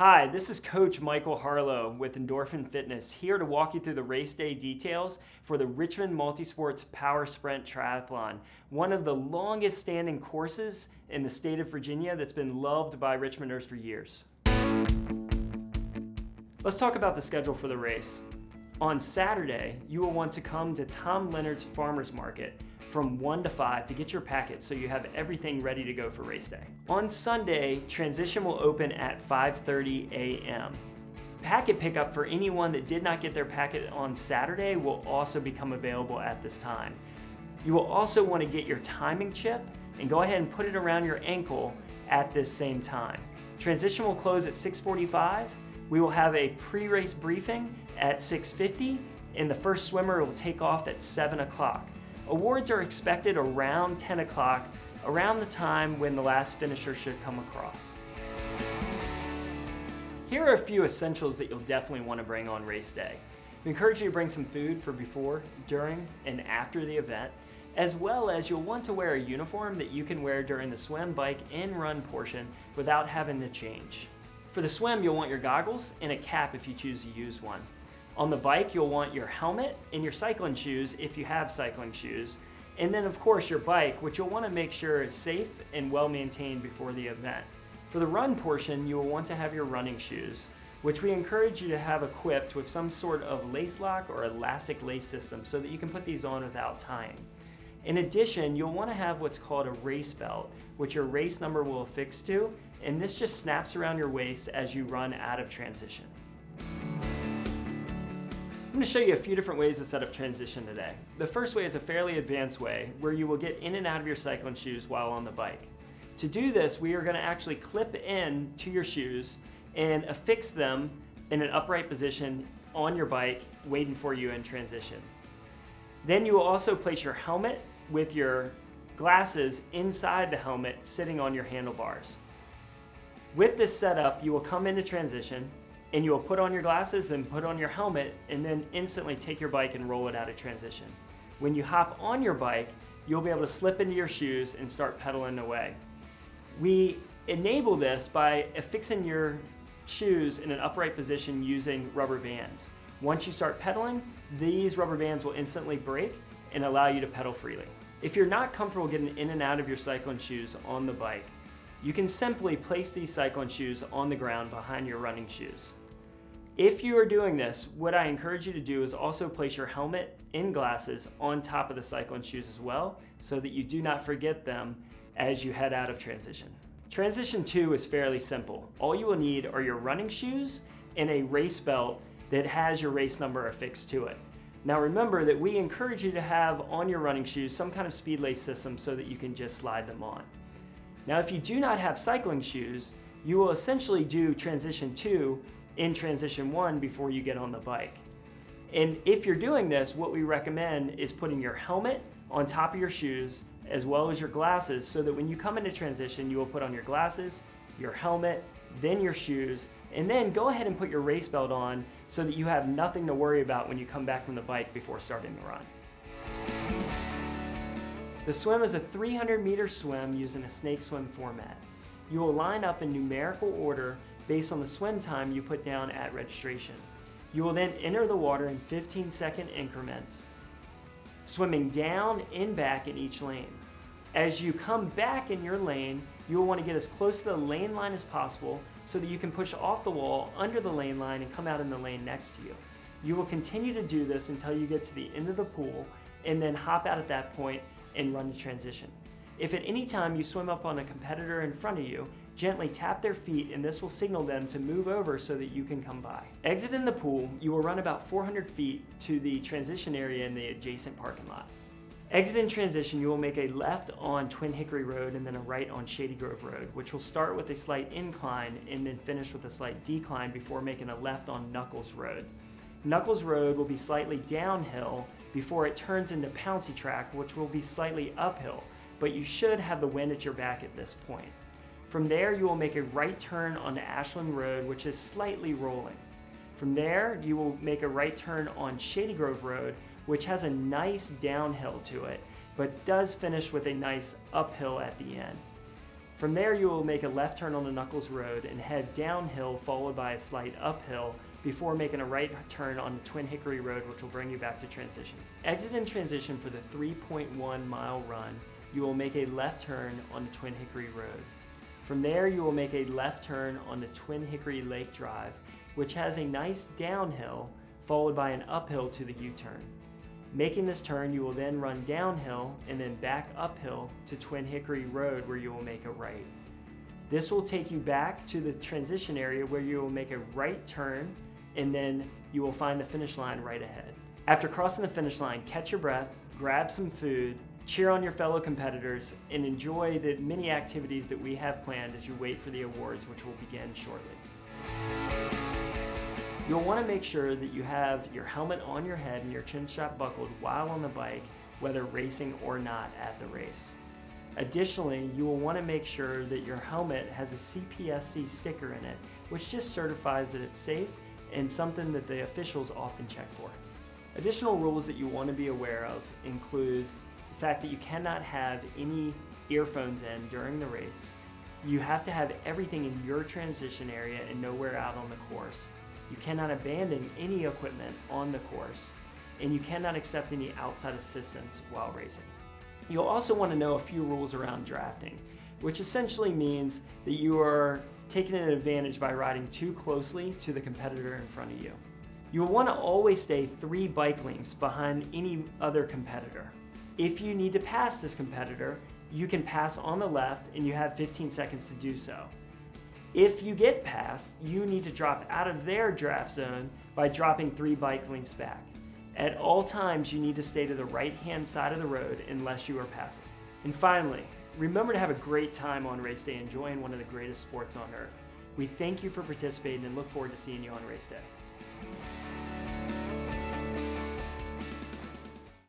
Hi, this is Coach Michael Harlow with Endorphin Fitness, here to walk you through the race day details for the Richmond Multisports Powersprint Triathlon, one of the longest standing courses in the state of Virginia that's been loved by Richmonders for years. Let's talk about the schedule for the race. On Saturday, you will want to come to Tom Leonard's Farmers Market from 1 to 5 to get your packet so you have everything ready to go for race day. On Sunday, transition will open at 5:30 a.m. Packet pickup for anyone that did not get their packet on Saturday will also become available at this time. You will also want to get your timing chip and go ahead and put it around your ankle at this same time. Transition will close at 6:45. We will have a pre-race briefing at 6:50, and the first swimmer will take off at 7 o'clock. Awards are expected around 10 o'clock, around the time when the last finisher should come across. Here are a few essentials that you'll definitely want to bring on race day. We encourage you to bring some food for before, during, and after the event, as well as you'll want to wear a uniform that you can wear during the swim, bike, and run portion without having to change. For the swim, you'll want your goggles and a cap if you choose to use one. On the bike, you'll want your helmet and your cycling shoes if you have cycling shoes. And then of course your bike, which you'll want to make sure is safe and well maintained before the event. For the run portion, you will want to have your running shoes, which we encourage you to have equipped with some sort of lace lock or elastic lace system so that you can put these on without tying. In addition, you'll want to have what's called a race belt, which your race number will affix to, and this just snaps around your waist as you run out of transition. I'm going to show you a few different ways to set up transition today. The first way is a fairly advanced way where you will get in and out of your cycling shoes while on the bike. To do this, we are going to actually clip in to your shoes and affix them in an upright position on your bike, waiting for you in transition. Then you will also place your helmet with your glasses inside the helmet sitting on your handlebars. With this setup, you will come into transition and you will put on your glasses and put on your helmet and then instantly take your bike and roll it out of transition. When you hop on your bike, you'll be able to slip into your shoes and start pedaling away. We enable this by affixing your shoes in an upright position using rubber bands. Once you start pedaling, these rubber bands will instantly break and allow you to pedal freely. If you're not comfortable getting in and out of your cycling shoes on the bike, you can simply place these cycling shoes on the ground behind your running shoes. If you are doing this, what I encourage you to do is also place your helmet and glasses on top of the cycling shoes as well, so that you do not forget them as you head out of transition. Transition 2 is fairly simple. All you will need are your running shoes and a race belt that has your race number affixed to it. Now remember that we encourage you to have on your running shoes some kind of speed lace system so that you can just slide them on. Now if you do not have cycling shoes, you will essentially do transition 2 in transition 1 before you get on the bike. And if you're doing this, what we recommend is putting your helmet on top of your shoes as well as your glasses, so that when you come into transition, you will put on your glasses, your helmet, then your shoes, and then go ahead and put your race belt on so that you have nothing to worry about when you come back from the bike before starting the run. The swim is a 300-meter swim using a snake swim format. You will line up in numerical order based on the swim time you put down at registration. You will then enter the water in 15-second increments, swimming down and back in each lane. As you come back in your lane, you will want to get as close to the lane line as possible so that you can push off the wall under the lane line and come out in the lane next to you. You will continue to do this until you get to the end of the pool and then hop out at that point and run the transition. If at any time you swim up on a competitor in front of you, gently tap their feet and this will signal them to move over so that you can come by. Exiting the pool, you will run about 400 feet to the transition area in the adjacent parking lot. Exiting transition, you will make a left on Twin Hickory Road and then a right on Shady Grove Road, which will start with a slight incline and then finish with a slight decline before making a left on Knuckles Road. Knuckles Road will be slightly downhill before it turns into Pouncy Track, which will be slightly uphill, but you should have the wind at your back at this point. From there, you will make a right turn onto Ashland Road, which is slightly rolling. From there, you will make a right turn on Shady Grove Road, which has a nice downhill to it, but does finish with a nice uphill at the end. From there, you will make a left turn on the Knuckles Road and head downhill, followed by a slight uphill, before making a right turn on the Twin Hickory Road, which will bring you back to transition. Exiting transition for the 3.1 mile run, you will make a left turn on the Twin Hickory Road. From there, you will make a left turn on the Twin Hickory Lake Drive, which has a nice downhill, followed by an uphill to the U-turn. Making this turn, you will then run downhill and then back uphill to Twin Hickory Road, where you will make a right. This will take you back to the transition area where you will make a right turn, and then you will find the finish line right ahead. After crossing the finish line, catch your breath, grab some food, cheer on your fellow competitors, and enjoy the many activities that we have planned as you wait for the awards, which will begin shortly. You'll want to make sure that you have your helmet on your head and your chin strap buckled while on the bike, whether racing or not at the race. Additionally, you will want to make sure that your helmet has a CPSC sticker in it, which just certifies that it's safe and something that the officials often check for. Additional rules that you want to be aware of include the fact that you cannot have any earphones in during the race. You have to have everything in your transition area and nowhere out on the course. You cannot abandon any equipment on the course, and you cannot accept any outside assistance while racing. You'll also want to know a few rules around drafting, which essentially means that you are taking an advantage by riding too closely to the competitor in front of you. You will want to always stay 3 bike lengths behind any other competitor. If you need to pass this competitor, you can pass on the left and you have 15 seconds to do so. If you get passed, you need to drop out of their draft zone by dropping 3 bike lengths back. At all times, you need to stay to the right-hand side of the road unless you are passing. And finally, remember to have a great time on race day, enjoying one of the greatest sports on earth. We thank you for participating and look forward to seeing you on race day.